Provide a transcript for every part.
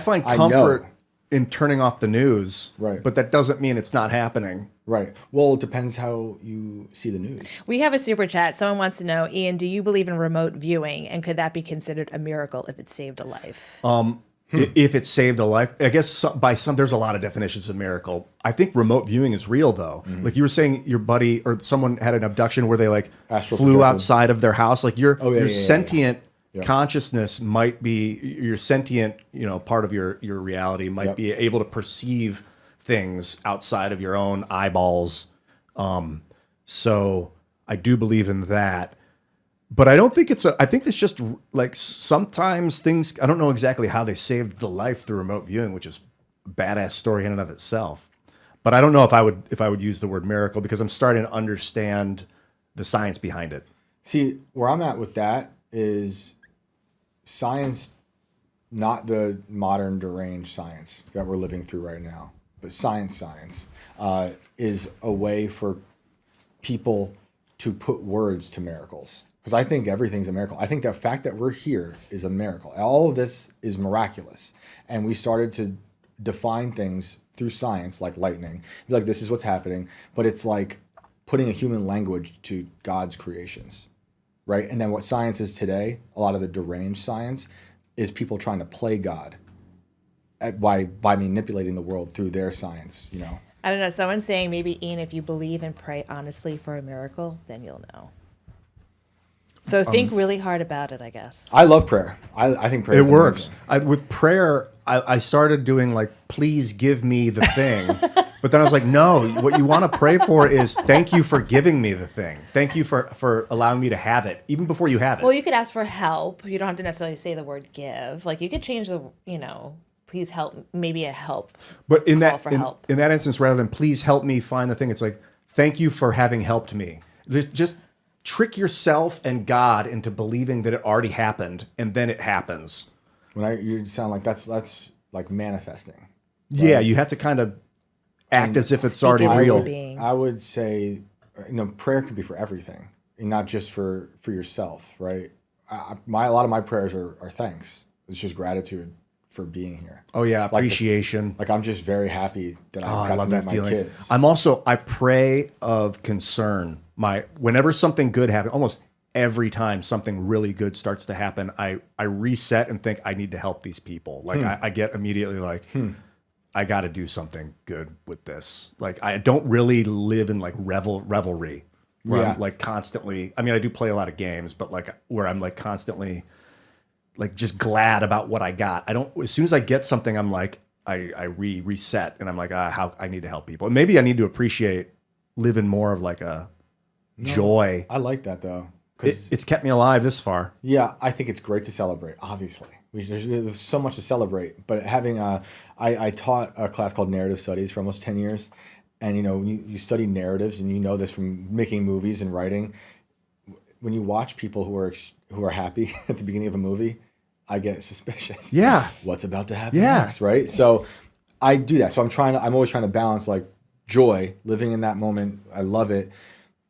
find I comfort know. in turning off the news, Right. but that doesn't mean it's not happening. Right. Well, it depends how you see the news. We have a super chat. Someone wants to know, Ian, do you believe in remote viewing, and could that be considered a miracle if it saved a life? If it saved a life, I guess there's a lot of definitions of miracle. I think remote viewing is real though. Like you were saying, your buddy or someone had an abduction where they like Astral flew projected. outside of their house. Like your yeah. sentient Yeah. consciousness might be your sentient, part of your reality might Yep. be able to perceive things outside of your own eyeballs. So I do believe in that. But I don't think I think it's just like sometimes things, I don't know exactly how they saved the life through remote viewing, which is a badass story in and of itself. But I don't know if I would use the word miracle because I'm starting to understand the science behind it. See, where I'm at with that is science, not the modern deranged science that we're living through right now, but science is a way for people to put words to miracles. Because I think everything's a miracle. I think the fact that we're here is a miracle. All of this is miraculous. And we started to define things through science, like lightning. Be like, this is what's happening. But it's like putting a human language to God's creations, right? And then what science is today, a lot of the deranged science, is people trying to play God by manipulating the world through their science, I don't know. Someone's saying maybe, Ian, if you believe and pray honestly for a miracle, then you'll know. So think really hard about it, I guess. I love prayer. I think prayer is works. amazing. With prayer, I started doing like, please give me the thing. But then I was like, no, what you want to pray for is thank you for giving me the thing. Thank you for allowing me to have it, even before you have it. Well, you could ask for help. You don't have to necessarily say the word give. Like you could change the, please help, maybe a help. But in call that for help. in that instance, rather than please help me find the thing, it's like, thank you for having helped me. Just trick yourself and God into believing that it already happened, and then it happens. You sound like that's like manifesting. Yeah, you have to kind of act as if it's already Speak it into real. being. I would say, prayer could be for everything, and not just for yourself, right? A lot of my prayers are thanks. It's just gratitude for being here. Oh yeah, appreciation. Like I'm just very happy that I got love to meet that my feeling. kids. I pray of concern. Whenever something good happens, almost every time something really good starts to happen, I reset and think I need to help these people. Like I get immediately like, I got to do something good with this. Like I don't really live in like revelry where I'm like constantly, I mean, I do play a lot of games, but like where I'm like constantly like just glad about what I got. As soon as I get something, I'm like, I reset and I'm like, how I need to help people. And maybe I need to appreciate living more of like a joy. I like that though. It's kept me alive this far. Yeah, I think it's great to celebrate, obviously. There's so much to celebrate. But having I taught a class called Narrative Studies for almost 10 years. And, when you study narratives, and you know this from making movies and writing, when you watch people who are happy at the beginning of a movie, I get suspicious. Yeah. What's about to happen next, right? So I do that. So I'm always trying to balance like joy, living in that moment. I love it.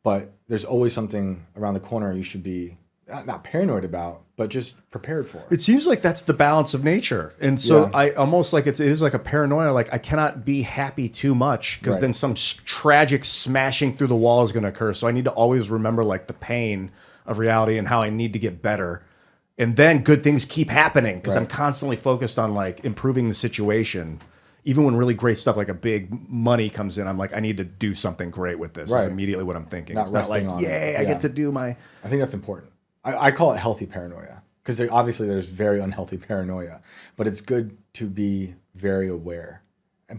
But there's always something around the corner you should be not paranoid about, but just prepared for. It seems like that's the balance of nature. And so Yeah. I almost like it is like a paranoia. Like I cannot be happy too much because Right. then some tragic smashing through the wall is going to occur. So I need to always remember like the pain of reality and how I need to get better. And then good things keep happening because I'm Right. constantly focused on like improving the situation. Even when really great stuff like a big money comes in, I'm like, I need to do something great with this. Is Right. immediately what I'm thinking. Not It's not like, resting on it. yay, I Yeah. get to do my... I think that's important. I call it healthy paranoia because obviously there's very unhealthy paranoia, but it's good to be very aware,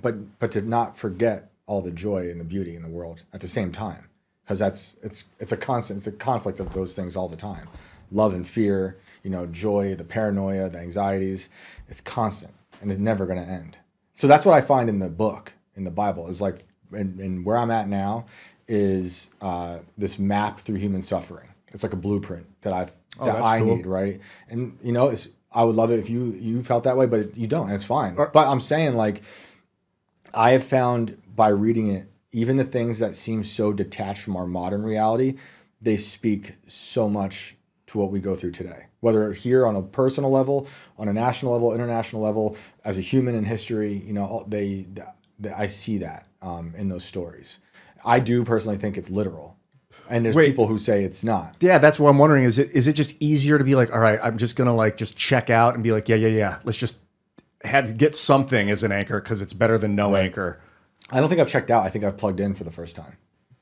but to not forget all the joy and the beauty in the world at the same time, because it's a conflict of those things all the time, love and fear, joy, the paranoia, the anxieties. It's constant and it's never going to end. So that's what I find in the book, in the Bible, is like, and where I'm at now is this map through human suffering. It's like a blueprint that I cool. need, right? And I would love it if you felt that way, but you don't. And it's fine. But I'm saying like I have found by reading it, even the things that seem so detached from our modern reality, they speak so much to to what we go through today. Whether here on a personal level, on a national level, international level, as a human in history, you know, I see that in those stories. I do personally think it's literal, and there's people who say it's not. Yeah, that's what I'm wondering. Is it just easier to be like, all right, I'm just gonna like just check out and be like, yeah, let's just get something as an anchor because it's better than no anchor. I don't think I've checked out. I think I've plugged in for the first time.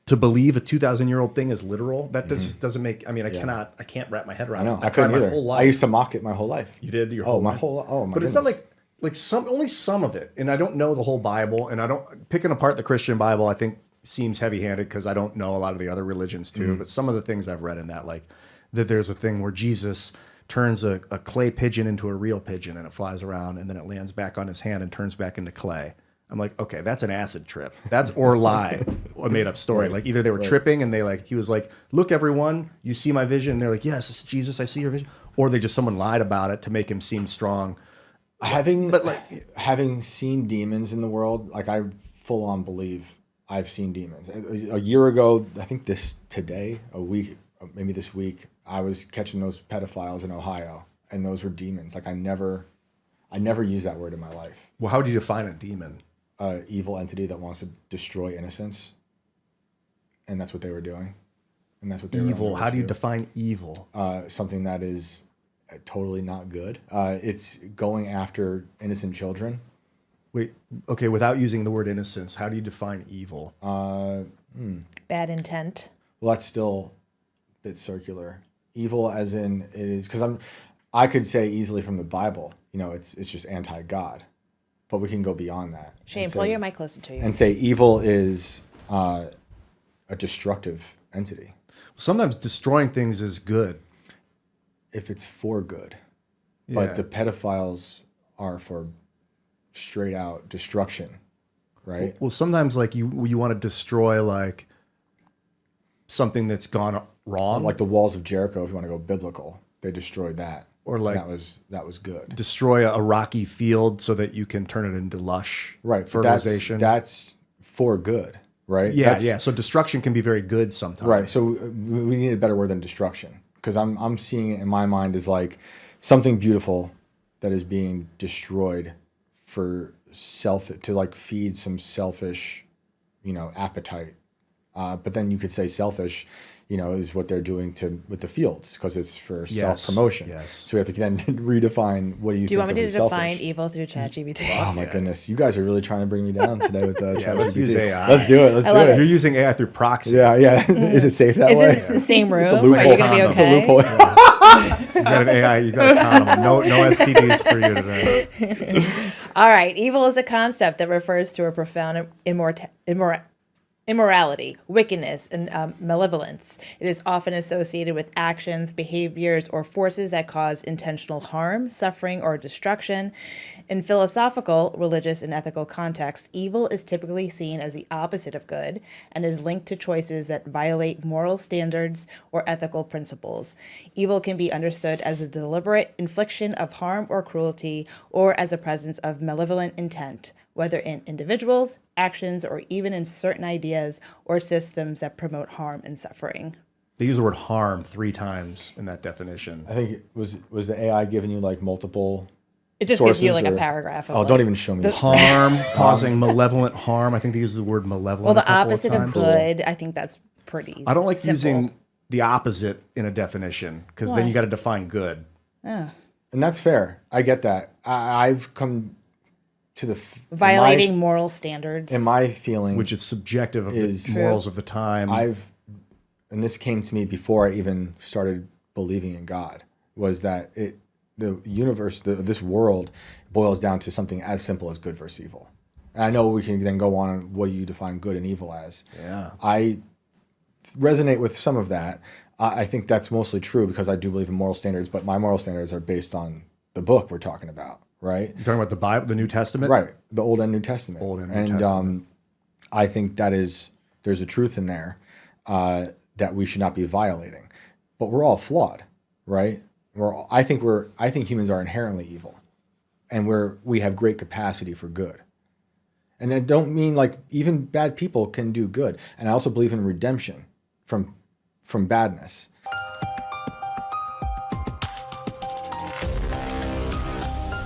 To believe a 2,000-year-old thing is literal, that doesn't make. I mean, I can't wrap my head around. I know. it. I couldn't tried my either. whole life. I used to mock it my whole life. You did your whole life? Oh my But goodness. it's not like only some of it, and I don't know the whole Bible, and I don't picking apart the Christian Bible. I think seems heavy-handed because I don't know a lot of the other religions too. But some of the things I've read in that, like that there's a thing where Jesus turns a clay pigeon into a real pigeon, and it flies around, and then it lands back on his hand and turns back into clay. I'm like, okay, that's an acid trip. That's or lie, a made up story. Like either they were tripping and he was like, look, everyone, you see my vision. And they're like, yes, it's Jesus, I see your vision. Or someone lied about it to make him seem strong. Having seen demons in the world, like I full on believe I've seen demons. A year ago, I think maybe this week, I was catching those pedophiles in Ohio, and those were demons. Like I never used that word in my life. Well, how do you define a demon? Evil entity that wants to destroy innocence, and that's what they were doing, and that's what they evil. were How do you define evil? Something that is totally not good. It's going after innocent children. Wait, okay, without using the word innocence, how do you define evil? Bad intent. Well, that's still a bit circular. Evil, as in it is, because I could say easily from the Bible, you know, it's just anti-God. But we can go beyond that. Shane, pull your mic closer to you. And say evil is a destructive entity. Sometimes destroying things is good. If it's for good. Yeah. But the pedophiles are for straight out destruction, right? Well, sometimes like you want to destroy like something that's gone wrong. Like the walls of Jericho, if you want to go biblical, they destroyed that. Or like that was good. Destroy a rocky field so that you can turn it into lush fertilization. That's for good, right? Yeah. So destruction can be very good sometimes. Right. So we need a better word than destruction, because I'm seeing it in my mind as like something beautiful that is being destroyed to like feed some selfish, you know, appetite. But then you could say selfish, you know, is what they're doing with the fields, because it's for self-promotion. Yes. So we have to then redefine what do you think want me of to as define selfish? evil through ChatGPT? Oh my goodness, you guys are really trying to bring me down today with ChatGPT. let's use AI. Let's do it. Let's do love it. You're using AI through proxy. Yeah. Is it safe that Is way? it the same room? It's a Are loophole. you going to be It's a okay? loophole. You got an AI. You got a condom. No STDs for you today. All right. Evil is a concept that refers to a profound immorality, wickedness, and malevolence. It is often associated with actions, behaviors, or forces that cause intentional harm, suffering, or destruction. In philosophical, religious, and ethical contexts, evil is typically seen as the opposite of good and is linked to choices that violate moral standards or ethical principles. Evil can be understood as a deliberate infliction of harm or cruelty, or as a presence of malevolent intent, whether in individuals, actions, or even in certain ideas or systems that promote harm and suffering. They use the word harm 3 times in that definition. I think it was the AI giving you like multiple. It just gives you like a or- paragraph. Of Oh, like, don't even show me. Harm, causing malevolent harm. I think they use the word malevolent. well, the a couple opposite of times. good. I think that's pretty. I don't like simple. using the opposite in a definition because then Why? you got to define good. And that's fair. I get that. I've come to the violating moral standards. in my feeling, Which is subjective of Is the morals of the time. and this came to me before I even started believing in God, was that the universe, this world, boils down to something as simple as good versus evil. And I know we can then go on and what do you define good and evil as. Yeah. I resonate with some of that. I think that's mostly true because I do believe in moral standards, but my moral standards are based on the book we're talking about, right? You're talking about the Bible, the New Testament? Right, the Old and New Testament. Old and New Testament. I think there's a truth in there that we should not be violating. But we're all flawed, right? I think humans are inherently evil, and we have great capacity for good. And I don't mean like even bad people can do good. And I also believe in redemption from badness.